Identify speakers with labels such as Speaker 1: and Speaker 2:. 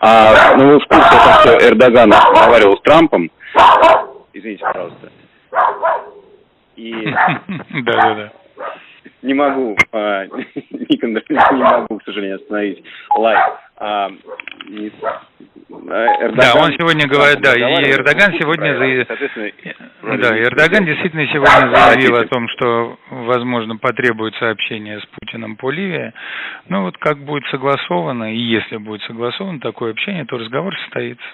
Speaker 1: Ну, вы в курсе, что Эрдоган разговаривал с Трампом. Извините, пожалуйста. И...
Speaker 2: Да.
Speaker 1: Не могу, Никандр, не могу, к сожалению, остановить лайв.
Speaker 2: Да, он сегодня говорит, да, и Эрдоган сегодня заявил, да, Эрдоган действительно сегодня заявил о том, что, возможно, потребуется общение с Путиным по Ливии. Ну вот как будет согласовано, и если будет согласовано такое общение, то разговор состоится.